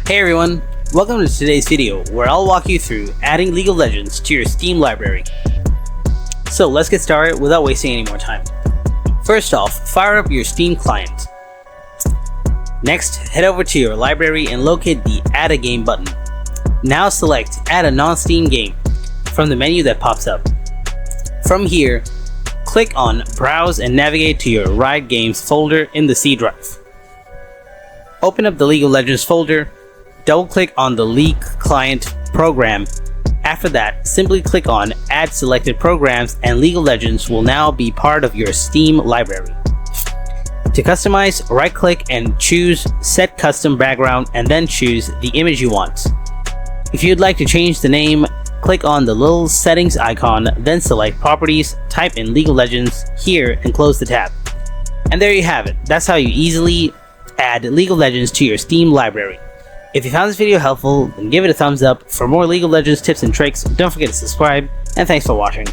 Hey everyone, welcome to today's video where I'll walk you through adding League of Legends to your Steam library. So let's get started without wasting any more time. First off, fire up your Steam client. Next, head over to your library and locate the Add a Game button. Now select Add a non-Steam game from the menu that pops up. From here, click on Browse and navigate to your Riot Games folder in the C drive. Open up the League of Legends folder, double-click on the League client program. After that, simply click on Add Selected Programs and League of Legends will now be part of your Steam library. To customize, right-click and choose Set Custom Background and then choose the image you want. If you'd like to change the name, click on the little settings icon, then select Properties, type in League of Legends here and close the tab. And there you have it. That's how you easily add League of Legends to your Steam library. If you found this video helpful, then give it a thumbs up. For more League of Legends tips and tricks, don't forget to subscribe, and thanks for watching.